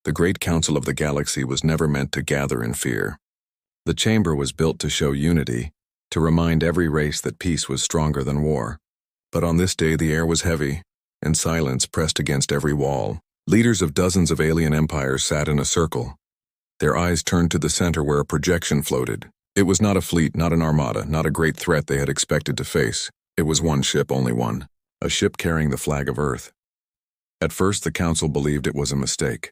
The Great Council of the Galaxy was never meant to gather in fear. The chamber was built to show unity, to remind every race that peace was stronger than war. But on this day the air was heavy, and silence pressed against every wall. Leaders of dozens of alien empires sat in a circle. Their eyes turned to the center where a projection floated. It was not a fleet, not an armada, not a great threat they had expected to face. It was one ship, only one. A ship carrying the flag of Earth. At first the Council believed it was a mistake.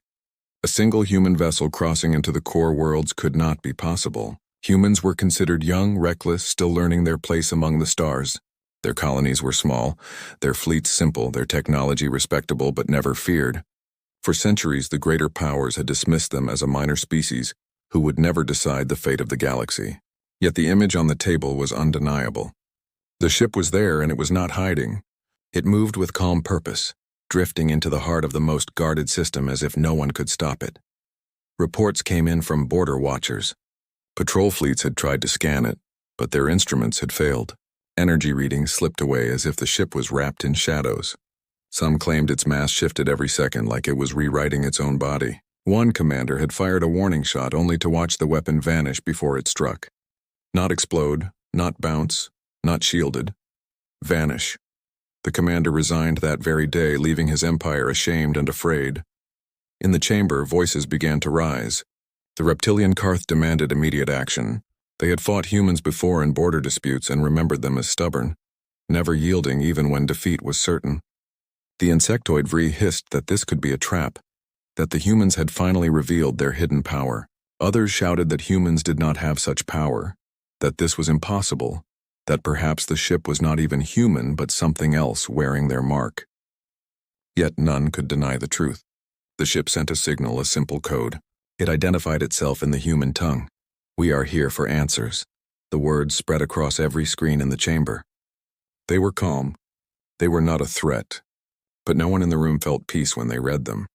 A single human vessel crossing into the core worlds could not be possible. Humans were considered young, reckless, still learning their place among the stars. Their colonies were small, their fleets simple, their technology respectable but never feared. For centuries the greater powers had dismissed them as a minor species who would never decide the fate of the galaxy. Yet the image on the table was undeniable. The ship was there and it was not hiding. It moved with calm purpose, drifting into the heart of the most guarded system as if no one could stop it. Reports came in from border watchers. Patrol fleets had tried to scan it, but their instruments had failed. Energy readings slipped away as if the ship was wrapped in shadows. Some claimed its mass shifted every second like it was rewriting its own body. One commander had fired a warning shot only to watch the weapon vanish before it struck. Not explode, not bounce, not shielded. Vanish. The commander resigned that very day, leaving his empire ashamed and afraid. In the chamber, voices began to rise. The reptilian Karth demanded immediate action. They had fought humans before in border disputes and remembered them as stubborn, never yielding even when defeat was certain. The insectoid Vree hissed that this could be a trap, that the humans had finally revealed their hidden power. Others shouted that humans did not have such power, that this was impossible, that perhaps the ship was not even human but something else wearing their mark. Yet none could deny the truth. The ship sent a signal, a simple code. It identified itself in the human tongue. "We are here for answers." The words spread across every screen in the chamber. They were calm. They were not a threat. But no one in the room felt peace when they read them.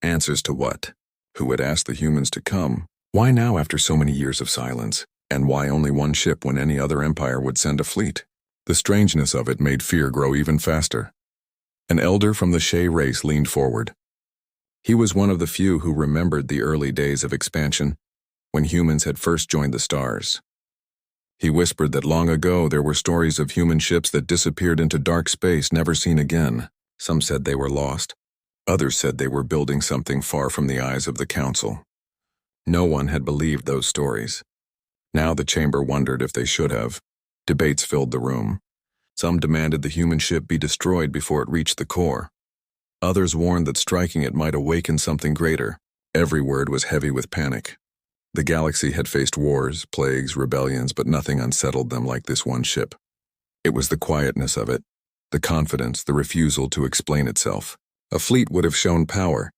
Answers to what? Who had asked the humans to come? Why now after so many years of silence? And why only one ship when any other empire would send a fleet? The strangeness of it made fear grow even faster. An elder from the Shay race leaned forward. He was one of the few who remembered the early days of expansion, when humans had first joined the stars. He whispered that long ago there were stories of human ships that disappeared into dark space, never seen again. Some said they were lost. Others said they were building something far from the eyes of the Council. No one had believed those stories. Now the chamber wondered if they should have. Debates filled the room. Some demanded the human ship be destroyed before it reached the core. Others warned that striking it might awaken something greater. Every word was heavy with panic. The galaxy had faced wars, plagues, rebellions, but nothing unsettled them like this one ship. It was the quietness of it, the confidence, the refusal to explain itself. A fleet would have shown power.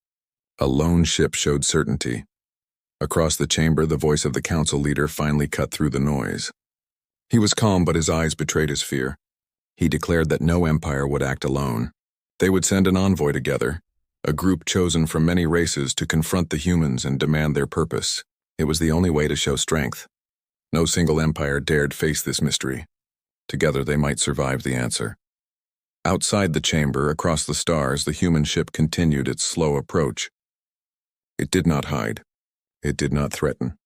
A lone ship showed certainty. Across the chamber, the voice of the council leader finally cut through the noise. He was calm, but his eyes betrayed his fear. He declared that no empire would act alone. They would send an envoy together, a group chosen from many races to confront the humans and demand their purpose. It was the only way to show strength. No single empire dared face this mystery. Together they might survive the answer. Outside the chamber, across the stars, the human ship continued its slow approach. It did not hide. It did not threaten.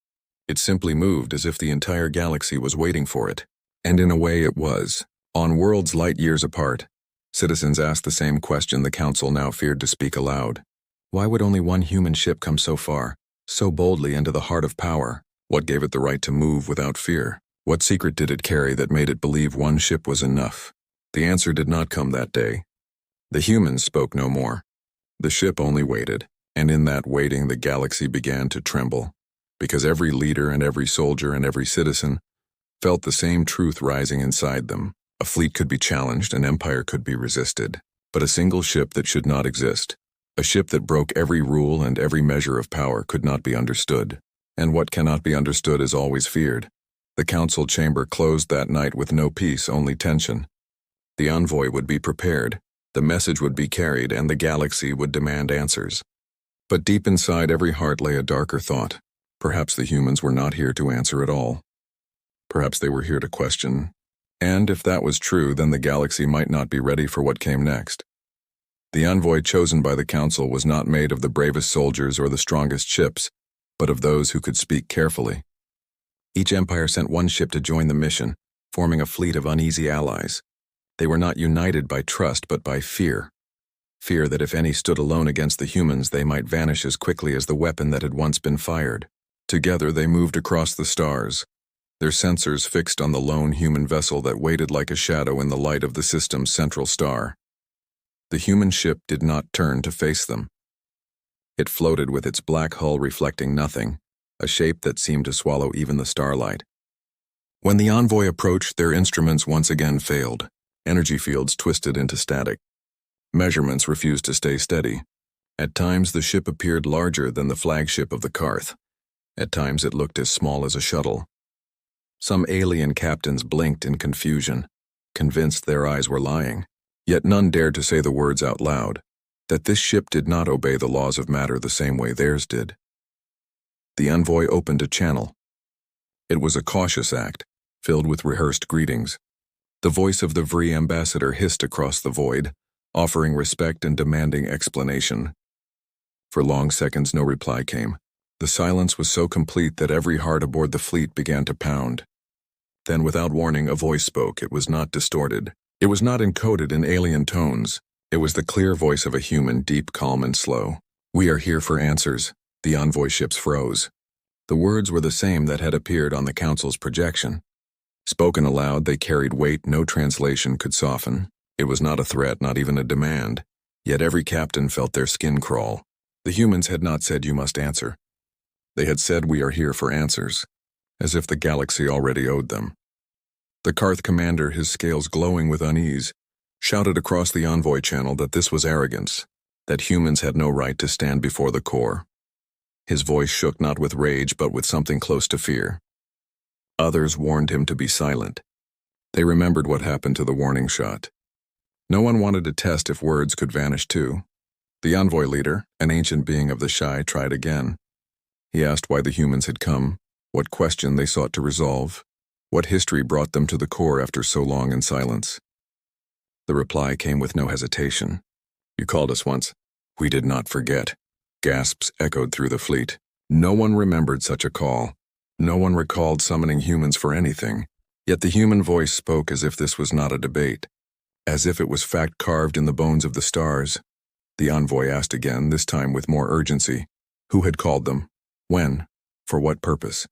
It simply moved as if the entire galaxy was waiting for it. And in a way it was. On worlds light years apart, citizens asked the same question the Council now feared to speak aloud. Why would only one human ship come so far, so boldly into the heart of power? What gave it the right to move without fear? What secret did it carry that made it believe one ship was enough? The answer did not come that day. The humans spoke no more. The ship only waited, and in that waiting the galaxy began to tremble, because every leader and every soldier and every citizen felt the same truth rising inside them. A fleet could be challenged, an empire could be resisted, but a single ship that should not exist, a ship that broke every rule and every measure of power, could not be understood. And what cannot be understood is always feared. The council chamber closed that night with no peace, only tension. The envoy would be prepared, the message would be carried, and the galaxy would demand answers. But deep inside every heart lay a darker thought. Perhaps the humans were not here to answer at all. Perhaps they were here to question. And if that was true, then the galaxy might not be ready for what came next. The envoy chosen by the council was not made of the bravest soldiers or the strongest ships, but of those who could speak carefully. Each empire sent one ship to join the mission, forming a fleet of uneasy allies. They were not united by trust but by fear. Fear that if any stood alone against the humans, they might vanish as quickly as the weapon that had once been fired. Together they moved across the stars, their sensors fixed on the lone human vessel that waited like a shadow in the light of the system's central star. The human ship did not turn to face them. It floated with its black hull reflecting nothing, a shape that seemed to swallow even the starlight. When the envoy approached, their instruments once again failed. Energy fields twisted into static. Measurements refused to stay steady. At times the ship appeared larger than the flagship of the Karth. At times it looked as small as a shuttle. Some alien captains blinked in confusion, convinced their eyes were lying. Yet none dared to say the words out loud, that this ship did not obey the laws of matter the same way theirs did. The envoy opened a channel. It was a cautious act, filled with rehearsed greetings. The voice of the Vri ambassador hissed across the void, offering respect and demanding explanation. For long seconds no reply came. The silence was so complete that every heart aboard the fleet began to pound. Then without warning a voice spoke. It was not distorted. It was not encoded in alien tones. It was the clear voice of a human, deep, calm, and slow. "We are here for answers." The envoy ships froze. The words were the same that had appeared on the council's projection. Spoken aloud, they carried weight no translation could soften. It was not a threat, not even a demand. Yet every captain felt their skin crawl. The humans had not said, "You must answer." They had said, "We are here for answers," as if the galaxy already owed them. The Karth commander, his scales glowing with unease, shouted across the envoy channel that this was arrogance, that humans had no right to stand before the core. His voice shook not with rage but with something close to fear. Others warned him to be silent. They remembered what happened to the warning shot. No one wanted to test if words could vanish too. The envoy leader, an ancient being of the Shy, tried again. He asked why the humans had come, what question they sought to resolve, what history brought them to the core after so long in silence. The reply came with no hesitation. "You called us once. We did not forget." Gasps echoed through the fleet. No one remembered such a call. No one recalled summoning humans for anything. Yet the human voice spoke as if this was not a debate, as if it was fact carved in the bones of the stars. The envoy asked again, this time with more urgency. Who had called them? When? For what purpose?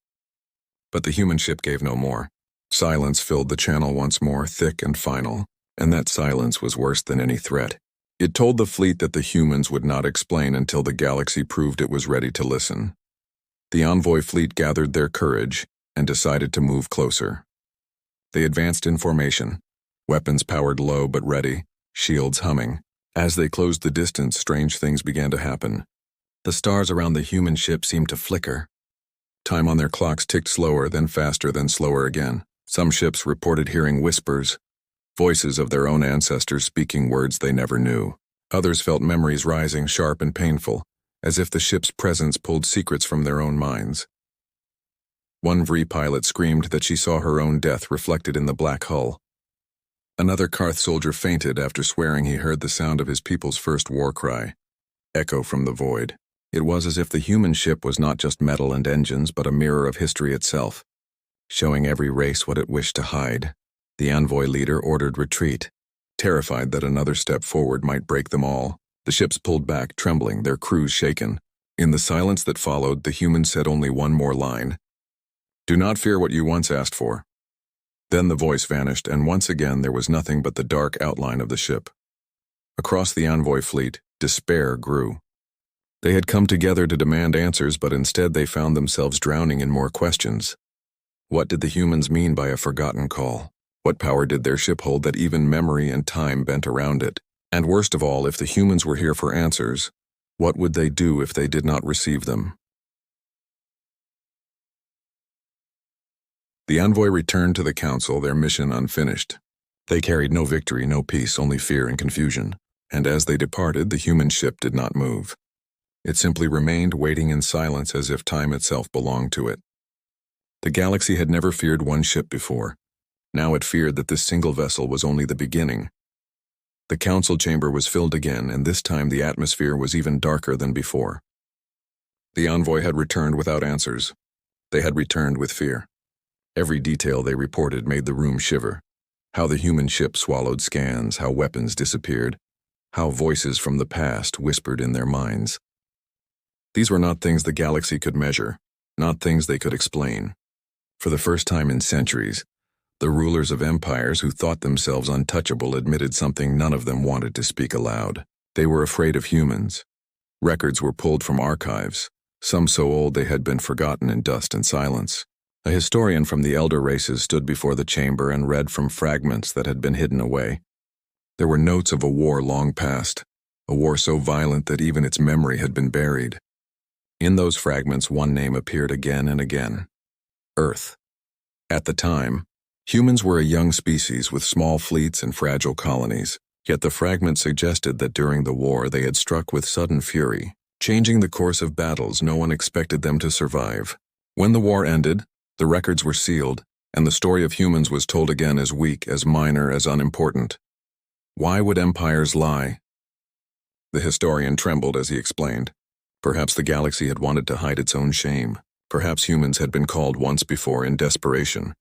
But the human ship gave no more. Silence filled the channel once more, thick and final, and that silence was worse than any threat. It told the fleet that the humans would not explain until the galaxy proved it was ready to listen. The envoy fleet gathered their courage and decided to move closer. They advanced in formation, weapons powered low but ready, shields humming. As they closed the distance, strange things began to happen. The stars around the human ship seemed to flicker. Time on their clocks ticked slower, then faster, then slower again. Some ships reported hearing whispers, voices of their own ancestors speaking words they never knew. Others felt memories rising sharp and painful, as if the ship's presence pulled secrets from their own minds. One Vri pilot screamed that she saw her own death reflected in the black hull. Another Karth soldier fainted after swearing he heard the sound of his people's first war cry, echo from the void. It was as if the human ship was not just metal and engines, but a mirror of history itself, showing every race what it wished to hide. The envoy leader ordered retreat, terrified that another step forward might break them all. The ships pulled back, trembling, their crews shaken. In the silence that followed, the humans said only one more line. "Do not fear what you once asked for." Then the voice vanished, and once again there was nothing but the dark outline of the ship. Across the envoy fleet, despair grew. They had come together to demand answers, but instead they found themselves drowning in more questions. What did the humans mean by a forgotten call? What power did their ship hold that even memory and time bent around it? And worst of all, if the humans were here for answers, what would they do if they did not receive them? The envoy returned to the council, their mission unfinished. They carried no victory, no peace, only fear and confusion. And as they departed, the human ship did not move. It simply remained waiting in silence as if time itself belonged to it. The galaxy had never feared one ship before. Now it feared that this single vessel was only the beginning. The council chamber was filled again, and this time the atmosphere was even darker than before. The envoy had returned without answers. They had returned with fear. Every detail they reported made the room shiver. How the human ship swallowed scans, how weapons disappeared, how voices from the past whispered in their minds. These were not things the galaxy could measure, not things they could explain. For the first time in centuries, the rulers of empires who thought themselves untouchable admitted something none of them wanted to speak aloud. They were afraid of humans. Records were pulled from archives, some so old they had been forgotten in dust and silence. A historian from the elder races stood before the chamber and read from fragments that had been hidden away. There were notes of a war long past, a war so violent that even its memory had been buried. In those fragments, one name appeared again and again: Earth. At the time, humans were a young species with small fleets and fragile colonies, yet the fragments suggested that during the war they had struck with sudden fury, changing the course of battles no one expected them to survive. When the war ended, the records were sealed, and the story of humans was told again as weak, as minor, as unimportant. Why would empires lie? The historian trembled as he explained. Perhaps the galaxy had wanted to hide its own shame. Perhaps humans had been called once before in desperation,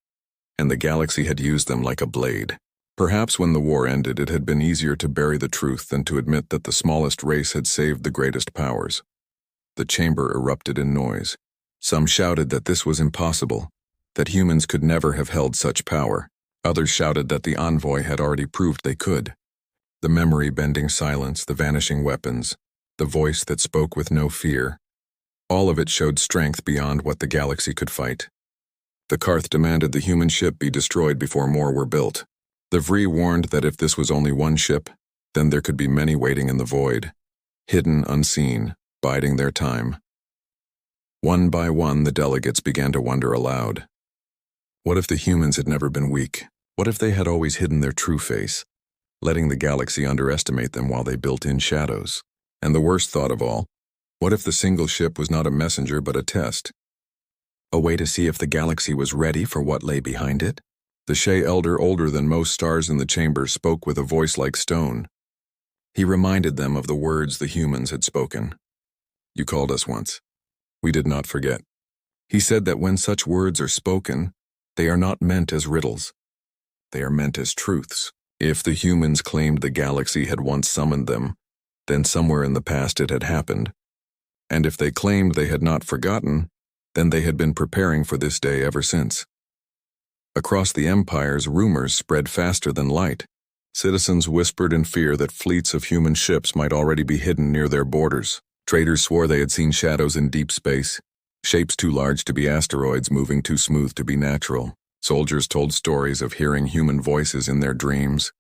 and the galaxy had used them like a blade. Perhaps when the war ended, it had been easier to bury the truth than to admit that the smallest race had saved the greatest powers. The chamber erupted in noise. Some shouted that this was impossible, that humans could never have held such power. Others shouted that the envoy had already proved they could. The memory-bending silence, the vanishing weapons, the voice that spoke with no fear, all of it showed strength beyond what the galaxy could fight. The Karth demanded the human ship be destroyed before more were built. The Vree warned that if this was only one ship, then there could be many waiting in the void, hidden, unseen, biding their time. One by one, the delegates began to wonder aloud. What if the humans had never been weak? What if they had always hidden their true face, letting the galaxy underestimate them while they built in shadows? And the worst thought of all, what if the single ship was not a messenger but a test? A way to see if the galaxy was ready for what lay behind it? The Shea elder, older than most stars in the chamber, spoke with a voice like stone. He reminded them of the words the humans had spoken. You called us once. We did not forget. He said that when such words are spoken, they are not meant as riddles. They are meant as truths. If the humans claimed the galaxy had once summoned them, then somewhere in the past it had happened. And if they claimed they had not forgotten, then they had been preparing for this day ever since. Across the empires, rumors spread faster than light. Citizens whispered in fear that fleets of human ships might already be hidden near their borders. Traders swore they had seen shadows in deep space, shapes too large to be asteroids moving too smooth to be natural. Soldiers told stories of hearing human voices in their dreams,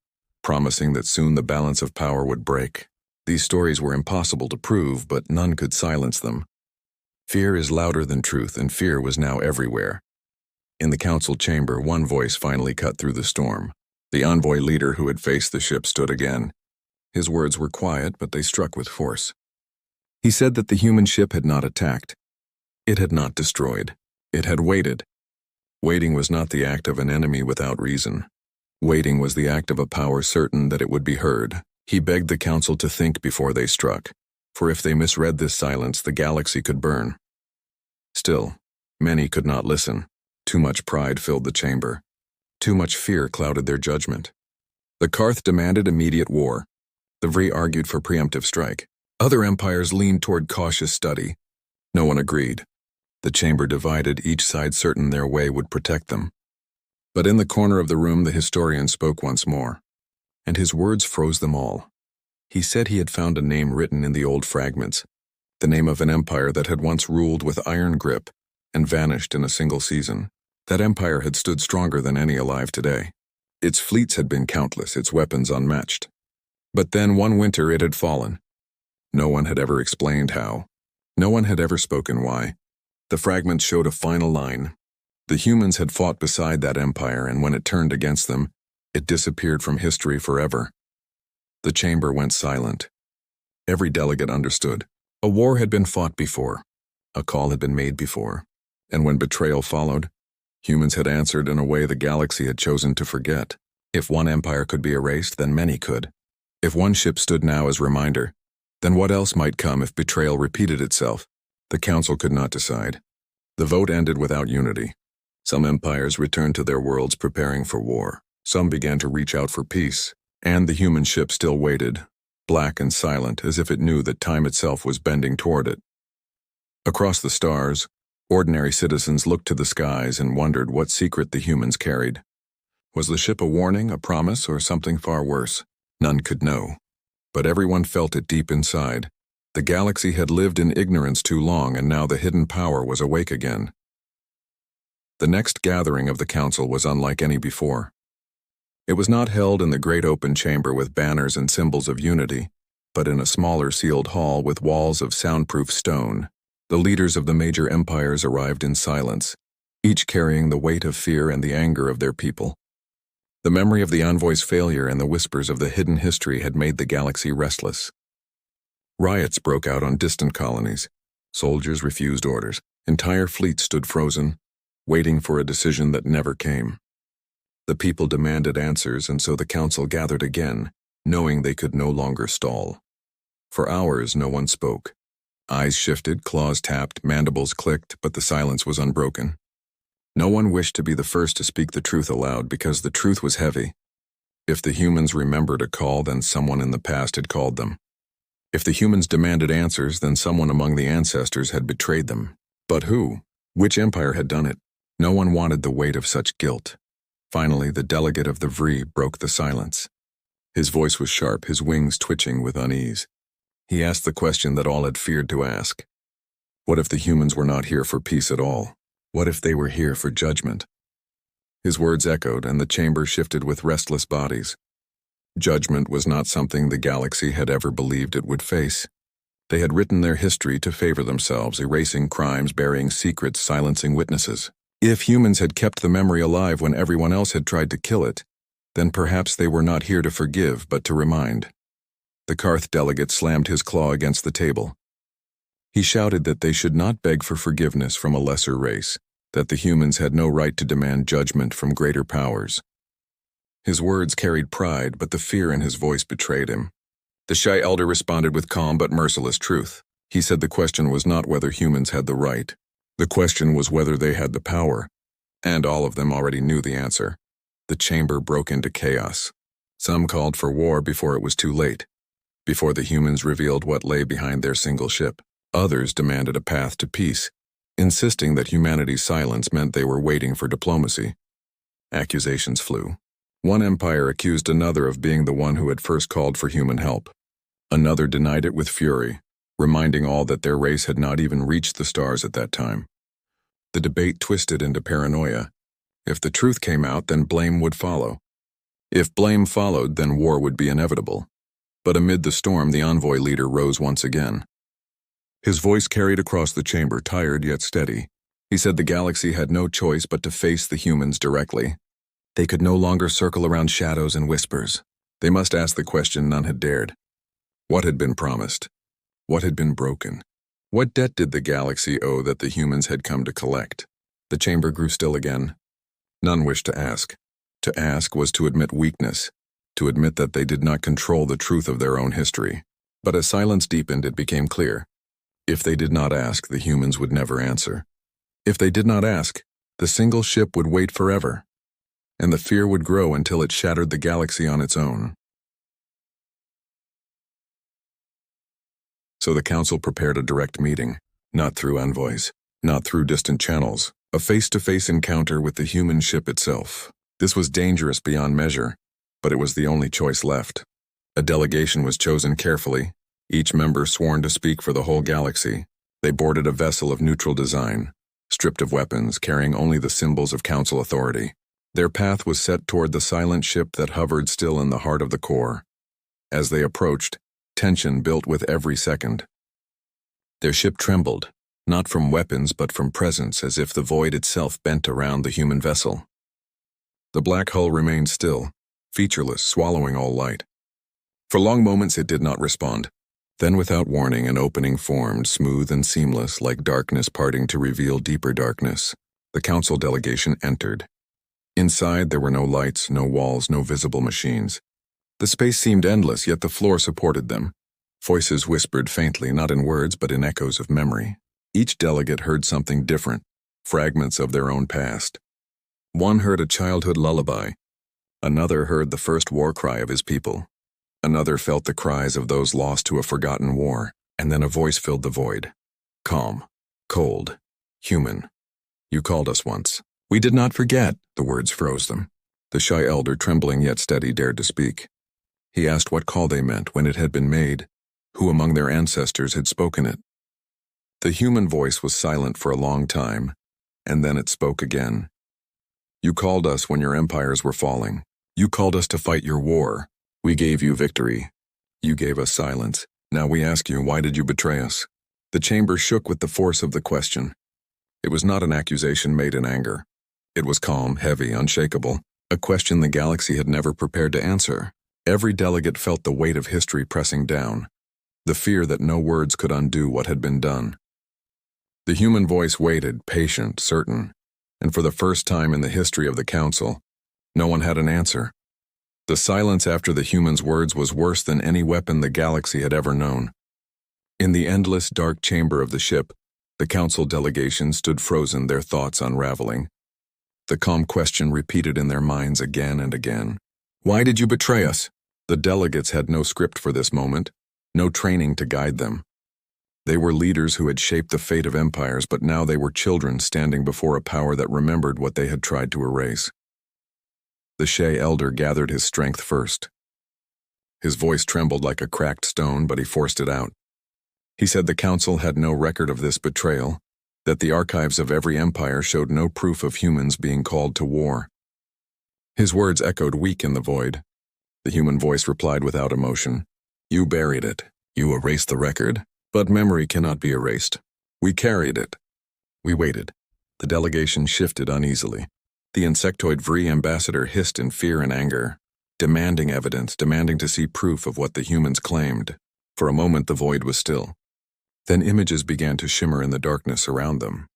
promising that soon the balance of power would break. These stories were impossible to prove, but none could silence them. Fear is louder than truth, and fear was now everywhere. In the council chamber, one voice finally cut through the storm. The envoy leader who had faced the ship stood again. His words were quiet, but they struck with force. He said that the human ship had not attacked. It had not destroyed. It had waited. Waiting was not the act of an enemy without reason. Waiting was the act of a power certain that it would be heard. He begged the council to think before they struck, for if they misread this silence, the galaxy could burn. Still, many could not listen. Too much pride filled the chamber. Too much fear clouded their judgment. The Karth demanded immediate war. The Vree argued for preemptive strike. Other empires leaned toward cautious study. No one agreed. The chamber divided, each side certain their way would protect them. But in the corner of the room, the historian spoke once more, and his words froze them all. He said he had found a name written in the old fragments, the name of an empire that had once ruled with iron grip and vanished in a single season. That empire had stood stronger than any alive today. Its fleets had been countless, its weapons unmatched. But then one winter it had fallen. No one had ever explained how. No one had ever spoken why. The fragments showed a final line. The humans had fought beside that empire, and when it turned against them, it disappeared from history forever. The chamber went silent. Every delegate understood. A war had been fought before. A call had been made before. And when betrayal followed, humans had answered in a way the galaxy had chosen to forget. If one empire could be erased, then many could. If one ship stood now as reminder, then what else might come if betrayal repeated itself? The council could not decide. The vote ended without unity. Some empires returned to their worlds preparing for war. Some began to reach out for peace, and the human ship still waited, black and silent, as if it knew that time itself was bending toward it. Across the stars, ordinary citizens looked to the skies and wondered what secret the humans carried. Was the ship a warning, a promise, or something far worse? None could know. But everyone felt it deep inside. The galaxy had lived in ignorance too long, and now the hidden power was awake again. The next gathering of the council was unlike any before. It was not held in the great open chamber with banners and symbols of unity, but in a smaller sealed hall with walls of soundproof stone. The leaders of the major empires arrived in silence, each carrying the weight of fear and the anger of their people. The memory of the envoy's failure and the whispers of the hidden history had made the galaxy restless. Riots broke out on distant colonies. Soldiers refused orders. Entire fleets stood frozen, waiting for a decision that never came. The people demanded answers, and so the council gathered again, knowing they could no longer stall. For hours, no one spoke. Eyes shifted, claws tapped, mandibles clicked, but the silence was unbroken. No one wished to be the first to speak the truth aloud because the truth was heavy. If the humans remembered a call, then someone in the past had called them. If the humans demanded answers, then someone among the ancestors had betrayed them. But who? Which empire had done it? No one wanted the weight of such guilt. Finally, the delegate of the Vri broke the silence. His voice was sharp, his wings twitching with unease. He asked the question that all had feared to ask. What if the humans were not here for peace at all? What if they were here for judgment? His words echoed, and the chamber shifted with restless bodies. Judgment was not something the galaxy had ever believed it would face. They had written their history to favor themselves, erasing crimes, burying secrets, silencing witnesses. If humans had kept the memory alive when everyone else had tried to kill it, then perhaps they were not here to forgive, but to remind. The Karth delegate slammed his claw against the table. He shouted that they should not beg for forgiveness from a lesser race, that the humans had no right to demand judgment from greater powers. His words carried pride, but the fear in his voice betrayed him. The Shy Elder responded with calm but merciless truth. He said the question was not whether humans had the right. The question was whether they had the power, and all of them already knew the answer. The chamber broke into chaos. Some called for war before it was too late, before the humans revealed what lay behind their single ship. Others demanded a path to peace, insisting that humanity's silence meant they were waiting for diplomacy. Accusations flew. One empire accused another of being the one who had first called for human help. Another denied it with fury, reminding all that their race had not even reached the stars at that time. The debate twisted into paranoia. If the truth came out, then blame would follow. If blame followed, then war would be inevitable. But amid the storm, the envoy leader rose once again. His voice carried across the chamber, tired yet steady. He said the galaxy had no choice but to face the humans directly. They could no longer circle around shadows and whispers. They must ask the question none had dared. What had been promised? What had been broken? What debt did the galaxy owe that the humans had come to collect? The chamber grew still again. None wished to ask. To ask was to admit weakness, to admit that they did not control the truth of their own history. But as silence deepened, it became clear. If they did not ask, the humans would never answer. If they did not ask, the single ship would wait forever, and the fear would grow until it shattered the galaxy on its own. So the council prepared a direct meeting, not through envoys, not through distant channels, a face-to-face encounter with the human ship itself. This was dangerous beyond measure, but it was the only choice left. A delegation was chosen carefully, each member sworn to speak for the whole galaxy. They boarded a vessel of neutral design, stripped of weapons, carrying only the symbols of council authority. Their path was set toward the silent ship that hovered still in the heart of the core. As they approached, tension built with every second. Their ship trembled, not from weapons but from presence, as if the void itself bent around the human vessel. The black hull remained still, featureless, swallowing all light. For long moments it did not respond. Then without warning an opening formed, smooth and seamless, like darkness parting to reveal deeper darkness. The council delegation entered. Inside there were no lights, no walls, no visible machines. The space seemed endless, yet the floor supported them. Voices whispered faintly, not in words but in echoes of memory. Each delegate heard something different, fragments of their own past. One heard a childhood lullaby. Another heard the first war cry of his people. Another felt the cries of those lost to a forgotten war, and then a voice filled the void. Calm, cold, human. You called us once. We did not forget, the words froze them. The shy elder, trembling yet steady, dared to speak. He asked what call they meant, when it had been made, who among their ancestors had spoken it. The human voice was silent for a long time, and then it spoke again. You called us when your empires were falling. You called us to fight your war. We gave you victory. You gave us silence. Now we ask you, why did you betray us? The chamber shook with the force of the question. It was not an accusation made in anger. It was calm, heavy, unshakable, a question the galaxy had never prepared to answer. Every delegate felt the weight of history pressing down, the fear that no words could undo what had been done. The human voice waited, patient, certain, and for the first time in the history of the council, no one had an answer. The silence after the human's words was worse than any weapon the galaxy had ever known. In the endless, dark chamber of the ship, the council delegation stood frozen, their thoughts unraveling. The calm question repeated in their minds again and again. Why did you betray us? The delegates had no script for this moment, no training to guide them. They were leaders who had shaped the fate of empires, but now they were children standing before a power that remembered what they had tried to erase. The Shay elder gathered his strength first. His voice trembled like a cracked stone, but he forced it out. He said the council had no record of this betrayal, that the archives of every empire showed no proof of humans being called to war. His words echoed weak in the void. The human voice replied without emotion. You buried it. You erased the record. But memory cannot be erased. We carried it. We waited. The delegation shifted uneasily. The insectoid Vree ambassador hissed in fear and anger, demanding evidence, demanding to see proof of what the humans claimed. For a moment the void was still. Then images began to shimmer in the darkness around them.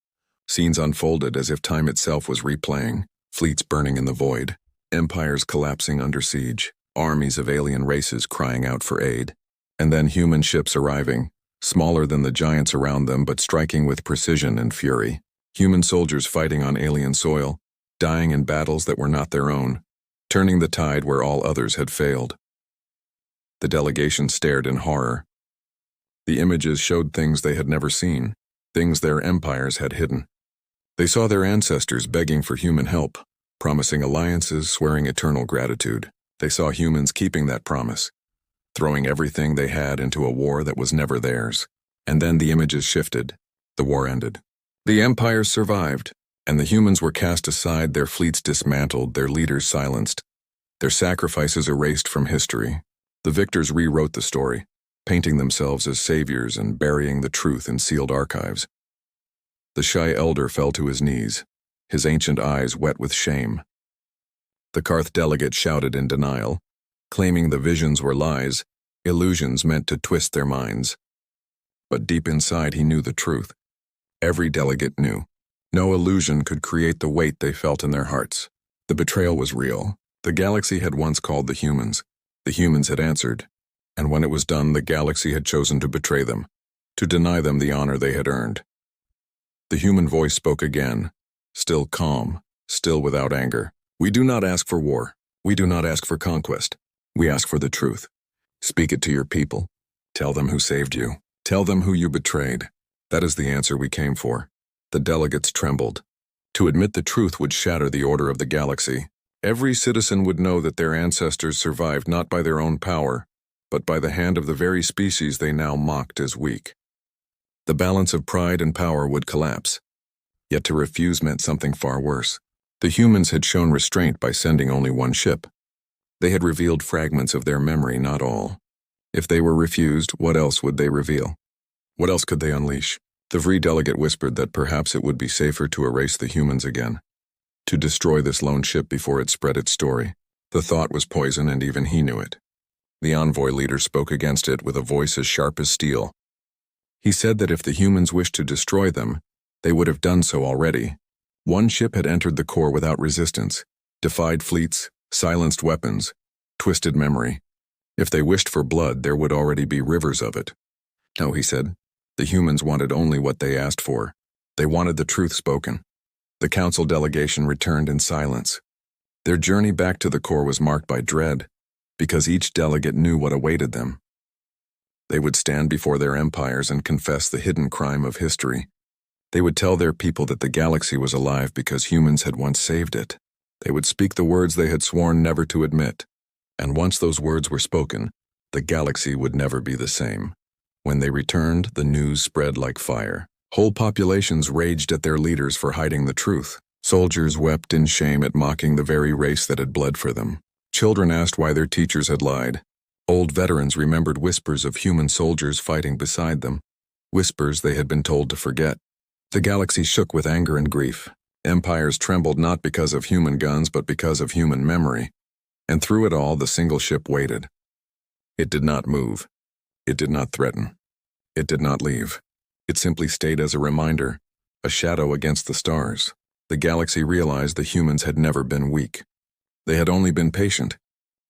Scenes unfolded as if time itself was replaying, fleets burning in the void, empires collapsing under siege, armies of alien races crying out for aid, and then human ships arriving, smaller than the giants around them but striking with precision and fury. Human soldiers fighting on alien soil, dying in battles that were not their own, turning the tide where all others had failed. The delegation stared in horror. The images showed things they had never seen, things their empires had hidden. They saw their ancestors begging for human help, promising alliances, swearing eternal gratitude. They saw humans keeping that promise, throwing everything they had into a war that was never theirs. And then the images shifted. The war ended. The empires survived, and the humans were cast aside, their fleets dismantled, their leaders silenced, their sacrifices erased from history. The victors rewrote the story, painting themselves as saviors and burying the truth in sealed archives. The shy elder fell to his knees, his ancient eyes wet with shame. The Karth delegate shouted in denial, claiming the visions were lies, illusions meant to twist their minds. But deep inside he knew the truth. Every delegate knew. No illusion could create the weight they felt in their hearts. The betrayal was real. The galaxy had once called the humans. The humans had answered. And when it was done, the galaxy had chosen to betray them, to deny them the honor they had earned. The human voice spoke again, still calm, still without anger. We do not ask for war. We do not ask for conquest. We ask for the truth. Speak it to your people. Tell them who saved you. Tell them who you betrayed. That is the answer we came for. The delegates trembled. To admit the truth would shatter the order of the galaxy. Every citizen would know that their ancestors survived not by their own power, but by the hand of the very species they now mocked as weak. The balance of pride and power would collapse. Yet to refuse meant something far worse. The humans had shown restraint by sending only one ship. They had revealed fragments of their memory, not all. If they were refused, what else would they reveal? What else could they unleash? The Vree delegate whispered that perhaps it would be safer to erase the humans again, to destroy this lone ship before it spread its story. The thought was poison, and even he knew it. The envoy leader spoke against it with a voice as sharp as steel. He said that if the humans wished to destroy them, they would have done so already. One ship had entered the core without resistance, defied fleets, silenced weapons, twisted memory. If they wished for blood, there would already be rivers of it. No, he said. The humans wanted only what they asked for. They wanted the truth spoken. The council delegation returned in silence. Their journey back to the core was marked by dread, because each delegate knew what awaited them. They would stand before their empires and confess the hidden crime of history. They would tell their people that the galaxy was alive because humans had once saved it. They would speak the words they had sworn never to admit. And once those words were spoken, the galaxy would never be the same. When they returned, the news spread like fire. Whole populations raged at their leaders for hiding the truth. Soldiers wept in shame at mocking the very race that had bled for them. Children asked why their teachers had lied. Old veterans remembered whispers of human soldiers fighting beside them, whispers they had been told to forget. The galaxy shook with anger and grief. Empires trembled not because of human guns but because of human memory. And through it all, the single ship waited. It did not move. It did not threaten. It did not leave. It simply stayed as a reminder, a shadow against the stars. The galaxy realized the humans had never been weak. They had only been patient.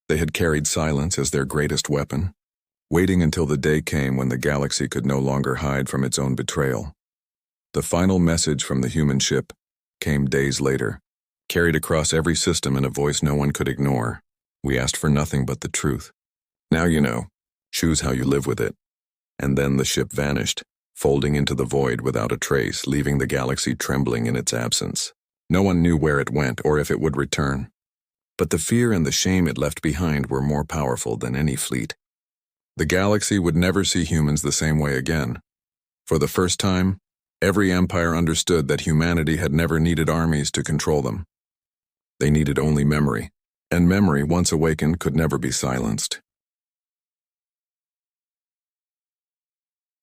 They had carried silence as their greatest weapon, waiting until the day came when the galaxy could no longer hide from its own betrayal. The final message from the human ship came days later, carried across every system in a voice no one could ignore. We asked for nothing but the truth. Now you know. Choose how you live with it. And then the ship vanished, folding into the void without a trace, leaving the galaxy trembling in its absence. No one knew where it went or if it would return. But the fear and the shame it left behind were more powerful than any fleet. The galaxy would never see humans the same way again. For the first time, every empire understood that humanity had never needed armies to control them. They needed only memory, and memory, once awakened, could never be silenced.